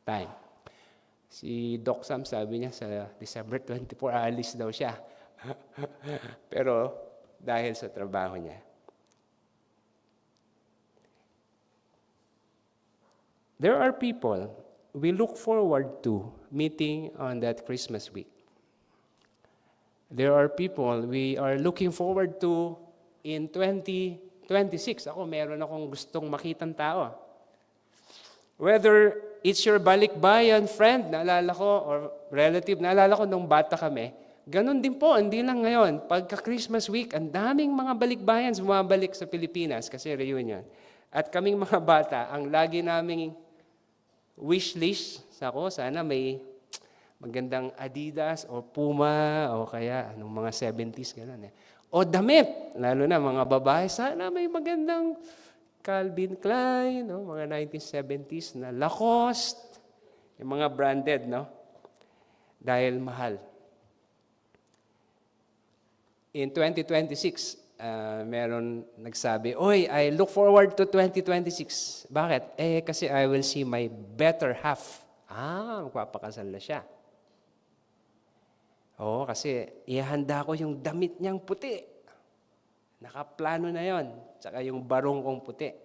time. Si Doc Sam sabi niya sa December 24, aalis daw siya. Pero dahil sa trabaho niya. There are people we look forward to meeting on that Christmas week. There are people we are looking forward to in 2026. Ako, meron akong gustong makitang tao. Whether it's your balikbayan friend, naalala ko, or relative, naalala ko nung bata kami, ganun din po, hindi lang ngayon. Pagka Christmas week, ang daming mga balikbayans bumabalik sa Pilipinas kasi reunion. At kaming mga bata, ang lagi naming wish list, sana may magandang Adidas o Puma o kaya anong mga 70s, gano'n eh. O damit, lalo na mga babae, sana may magandang Calvin Klein, no? Mga 1970s na Lacoste, yung mga branded, no? Dahil mahal. In 2026, meron nagsabi, I look forward to 2026. Bakit? Kasi I will see my better half. Magpapakasal na siya. Oo, kasi ihanda ko yung damit niyang puti. Nakaplano na yon. Tsaka yung barong kong puti.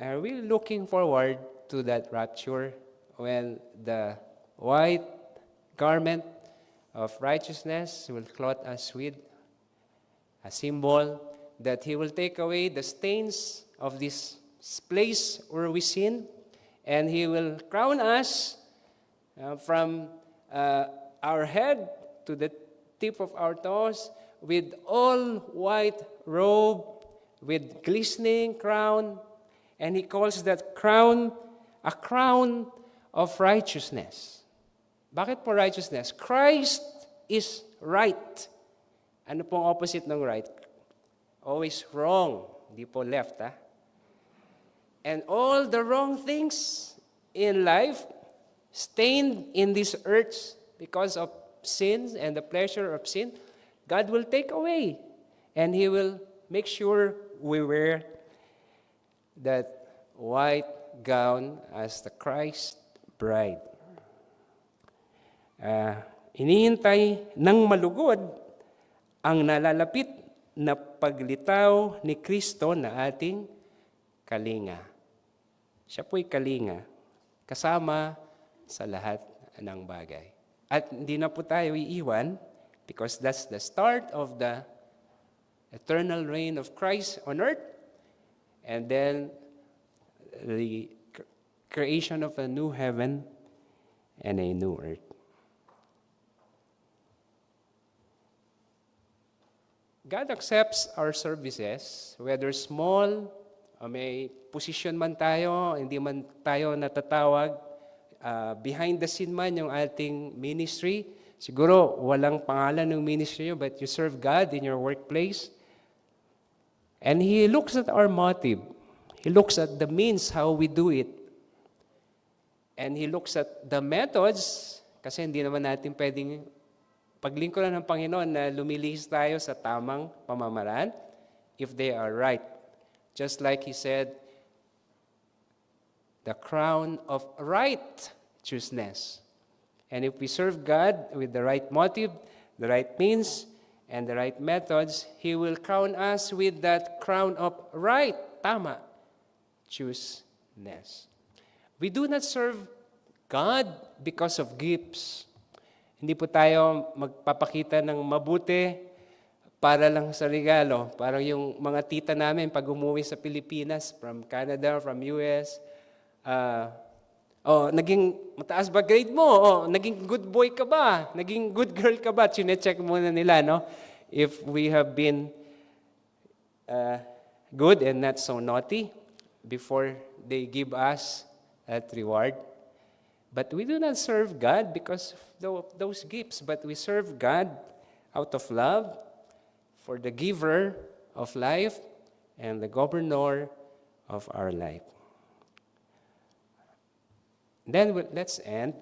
Are we looking forward to that rapture when the white garment of righteousness will clothe us with a symbol that He will take away the stains of this place where we sin, and He will crown us from our head to the tip of our toes with all white robe, with glistening crown, and He calls that crown a crown of righteousness. Bakit po righteousness? Christ is right. Ano pong opposite ng right? Always wrong. Di po left, ha? And all the wrong things in life, stained in this earth because of sins and the pleasure of sin, God will take away. And He will make sure we wear that white gown as the Christ bride. Inihintay ng malugod ang nalalapit na paglitaw ni Kristo na ating kalinga. Siya po'y kalinga, kasama sa lahat ng bagay. At hindi na po tayo iiwan because that's the start of the eternal reign of Christ on earth, and then the creation of a new heaven and a new earth. God accepts our services, whether small, o may position man tayo, hindi man tayo natatawag, behind the scene man yung ating ministry. Siguro walang pangalan ng ministry nyo, but you serve God in your workplace. And He looks at our motive. He looks at the means how we do it. And He looks at the methods, kasi hindi naman natin pwedeng paglingkuran ng Panginoon na lumilihis tayo sa tamang pamamaraan if they are right. Just like He said, the crown of righteousness. And if we serve God with the right motive, the right means, and the right methods, He will crown us with that crown of tama, choosness. We do not serve God because of gifts. Hindi po tayo magpapakita ng mabuti para lang sa regalo. Parang yung mga tita namin pag umuwi sa Pilipinas, from Canada, from US, naging mataas ba grade mo? Naging good boy ka ba? Naging good girl ka ba? Chine-check muna nila, no? If we have been good and not so naughty before they give us that reward. But we do not serve God because of those gifts, but we serve God out of love for the giver of life and the governor of our life. Then let's end.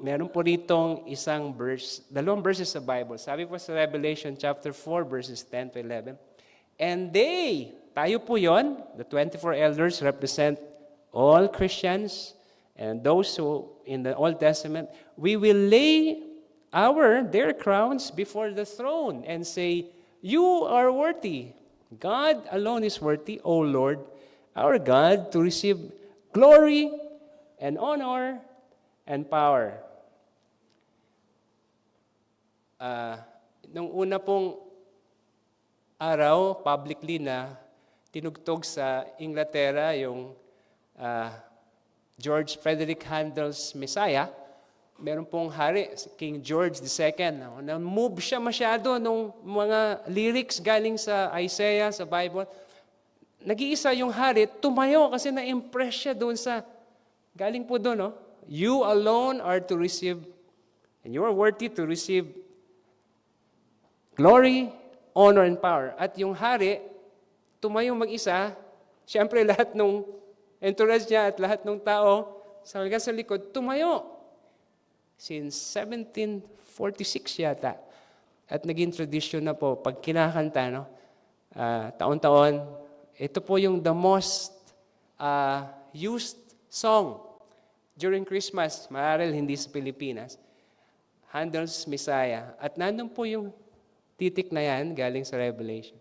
Meron po ditong isang verse, dalawang verses sa Bible. Sabi po sa Revelation chapter 4, verses 10 to 11. And they, tayo po yon, the 24 elders represent all Christians and those who in the Old Testament, we will lay their crowns before the throne and say, you are worthy. God alone is worthy, O Lord, our God, to receive glory and honor and power. Nung una pong araw, publicly na tinugtog sa Inglaterra yung George Frederick Handel's Messiah, meron pong hari, King George II, na-move siya masyado nung mga lyrics galing sa Isaiah, sa Bible. Nag-iisa yung hari, tumayo kasi na-impress siya doon sa, galing po doon, no? You alone are to receive, and you are worthy to receive glory, honor, and power. At yung hari, tumayo mag-isa, siyempre lahat ng entourage niya at lahat ng tao sa likod, tumayo. Since 1746 yata. At naging tradition na po, pag kinakanta, no? Taon-taon, ito po yung the most used song during Christmas, marahil hindi sa Pilipinas, Handel's Messiah. At nandun po yung titik na yan, galing sa Revelation.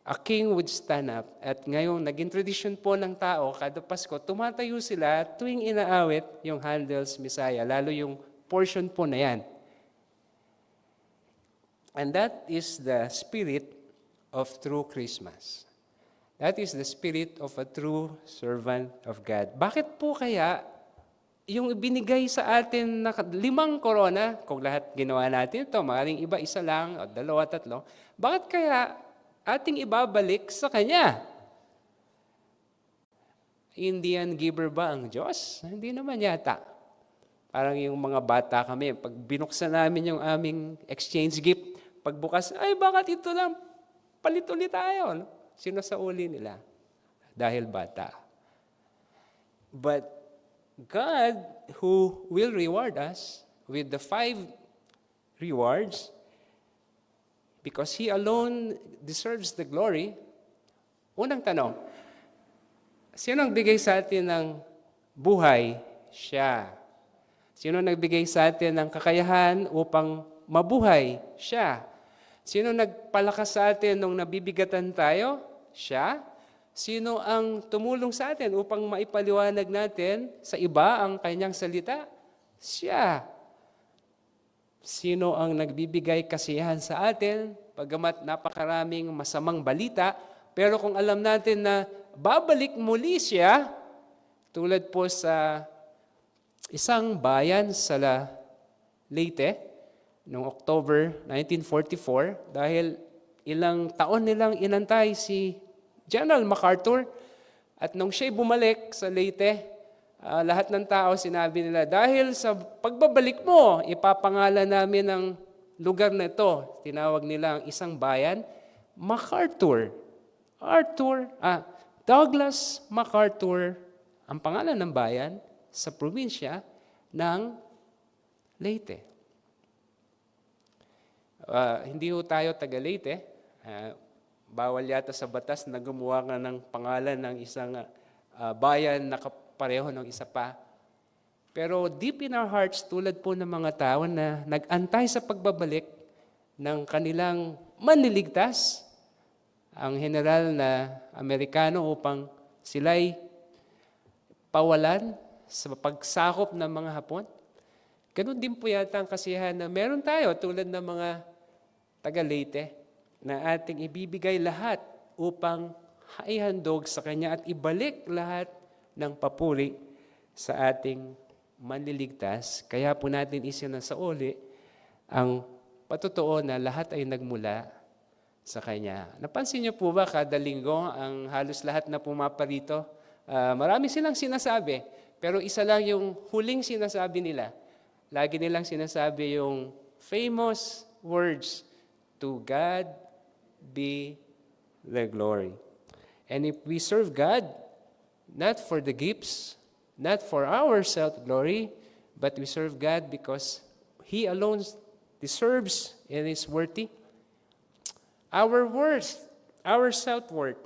A king would stand up. At ngayon, naging tradition po ng tao, kada Pasko, tumatayo sila tuwing inaawit yung Handel's Messiah, lalo yung portion po na yan. And that is the spirit of true Christmas. That is the spirit of a true servant of God. Bakit po kaya yung binigay sa atin na 5 korona, kung lahat ginawa natin ito, maaaring iba isa lang, o 2, 3, bakit kaya ating ibabalik sa Kanya? Indian giver ba ang Diyos? Hindi naman yata. Parang yung mga bata kami, pag binuksan namin yung aming exchange gift, pagbukas, ay bakit ito lang, palit ulit tayo. No? Sinasauli nila dahil bata. But God, who will reward us with the 5 rewards, because He alone deserves the glory, unang tanong, sino ang bigay sa atin ng buhay? Siya. Sino nagbigay sa atin ng kakayahan upang mabuhay? Siya. Sino nagpalakas sa atin nung nabibigatan tayo? Siya. Sino ang tumulong sa atin upang maipaliwanag natin sa iba ang kanyang salita? Siya. Sino ang nagbibigay kasiyahan sa atin, pagamat napakaraming masamang balita, pero kung alam natin na babalik muli siya, tulad po sa isang bayan sa Leyte, noong October 1944, dahil ilang taon nilang inantay si General MacArthur, at nung siya'y bumalik sa Leyte, lahat ng tao sinabi nila, dahil sa pagbabalik mo, ipapangalan namin ang lugar na ito. Tinawag nila ang isang bayan, MacArthur. Douglas MacArthur, ang pangalan ng bayan sa probinsya ng Leyte. Hindi ho tayo taga Leyte. Bawal yata sa batas na gumawa nga ng pangalan ng isang bayan na kapareho ng isa pa. Pero deep in our hearts, tulad po ng mga tao na nag-antay sa pagbabalik ng kanilang manliligtas, ang general na Amerikano upang sila'y pawalan sa pagsakop ng mga Hapon. Ganun din po yata ang kasiyahan na meron tayo tulad ng mga taga Leyte na ating ibibigay lahat upang haihandog sa Kanya at ibalik lahat ng papuri sa ating manliligtas. Kaya po natin isinasauli ang patotoo na lahat ay nagmula sa Kanya. Napansin niyo po ba kada linggo ang halos lahat na pumaparito? Marami silang sinasabi, pero isa lang yung huling sinasabi nila. Lagi nilang sinasabi yung famous words, "To God be the glory." And if we serve God, not for the gifts, not for our self-glory, but we serve God because He alone deserves and is worthy. Our worth, our self-worth,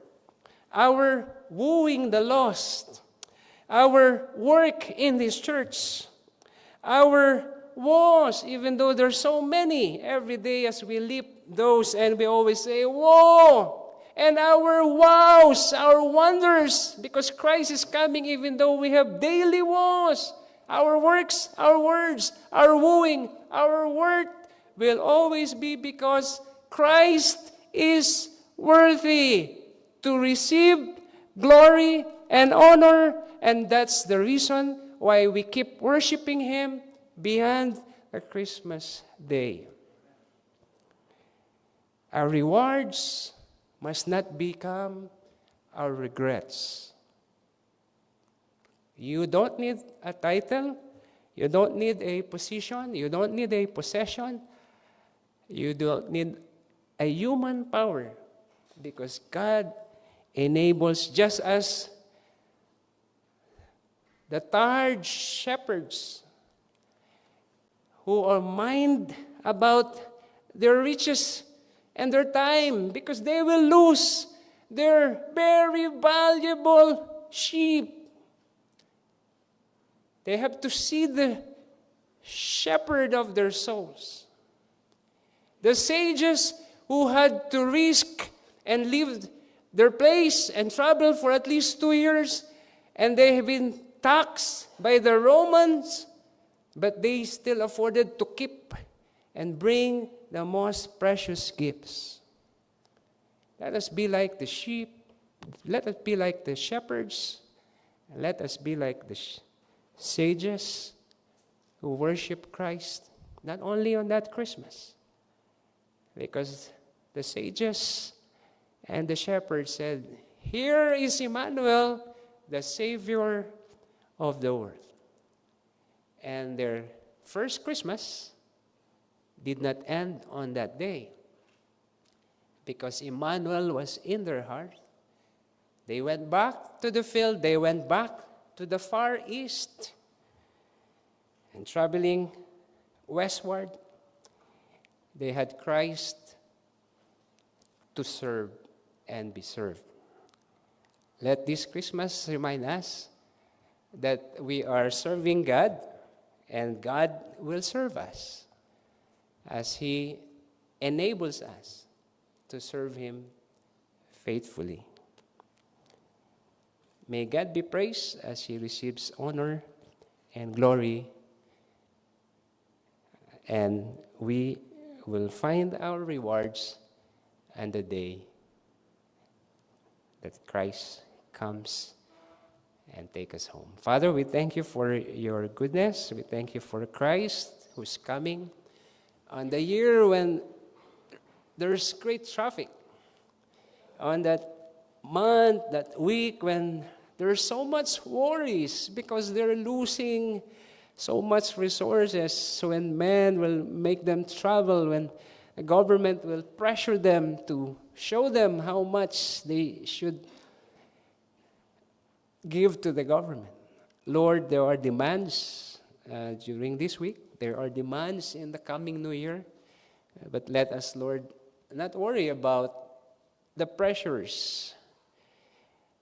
our wooing the lost, our work in this church, our woes, even though there's so many, every day as we lift those and we always say, "Woe!" And our wows, our wonders, because Christ is coming even though we have daily woes. Our works, our words, our wooing, our worth will always be because Christ is worthy to receive glory and honor, and that's the reason why we keep worshiping Him beyond the Christmas day. Our rewards must not become our regrets. You don't need a title, you don't need a position, you don't need a possession, you don't need a human power, because God enables, just as the tired shepherds who are mind about their riches and their time, because they will lose their very valuable sheep. They have to see the shepherd of their souls. The sages who had to risk and leave their place and travel for at least 2 years, and they have been taxed by the Romans, but they still afforded to keep and bring the most precious gifts. Let us be like the sheep Let us be like the shepherds. Let us be like the sages who worship Christ, not only on that Christmas, because the sages and the shepherds said, "Here is Emmanuel, the Savior of the world." And their first Christmas did not end on that day, because Emmanuel was in their heart. They went back to the field, they went back to the far east, and traveling westward, they had Christ to serve and be served. Let this Christmas remind us that we are serving God, and God will serve us as He enables us to serve Him faithfully. May God be praised as He receives honor and glory, and we will find our rewards on the day that Christ comes and take us home. Father, we thank you for your goodness. We thank you for Christ who's coming on the year when there's great traffic, on that month, that week when there's so much worries because they're losing so much resources, when men will make them travel, when the government will pressure them to show them how much they should give to the government. Lord, there are demands during this week. There are demands in the coming new year. But let us, Lord, not worry about the pressures,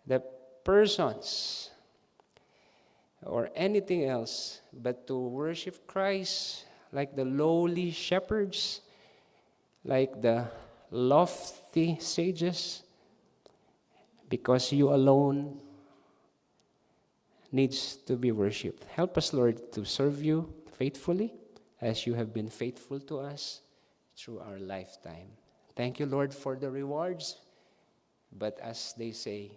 the persons, or anything else, but to worship Christ like the lowly shepherds, like the lofty sages, because you alone needs to be worshipped. Help us, Lord, to serve you faithfully as you have been faithful to us through our lifetime. Thank you, Lord, for the rewards. But as they say,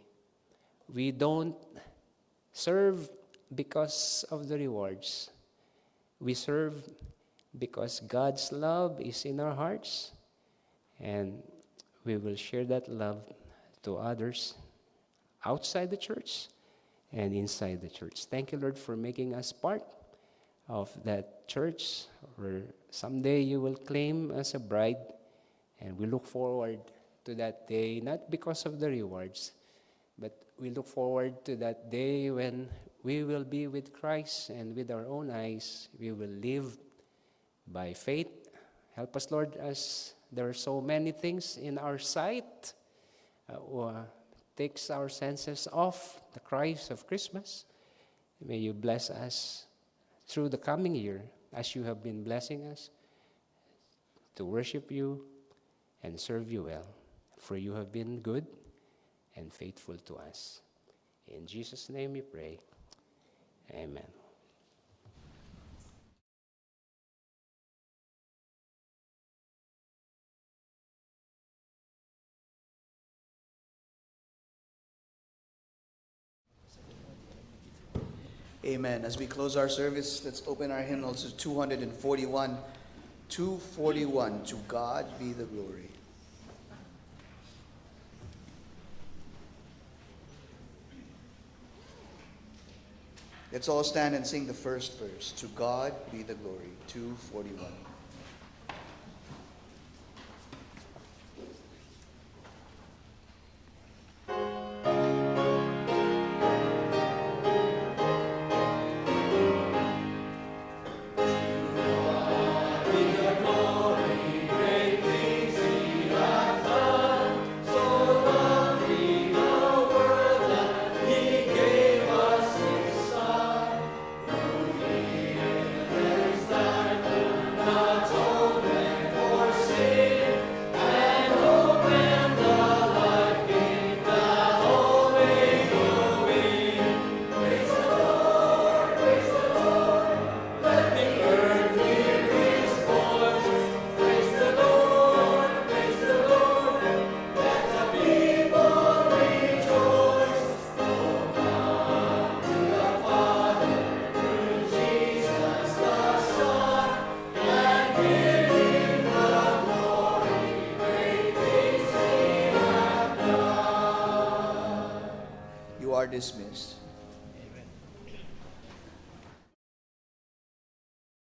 we don't serve because of the rewards. We serve because God's love is in our hearts, and we will share that love to others outside the church and inside the church. Thank you, Lord, for making us part of that church where someday you will claim as a bride, and we look forward to that day, not because of the rewards, but we look forward to that day when we will be with Christ, and with our own eyes, we will live by faith. Help us, Lord, as there are so many things in our sight takes our senses off the cries of Christmas. May you bless us through the coming year as you have been blessing us to worship you and serve you well, for you have been good and faithful to us. In Jesus' name we pray. Amen. Amen. As we close our service, let's open our hymnals to 241. 241, To God Be the Glory. Let's all stand and sing the first verse. To God be the glory. 241. God. You are dismissed.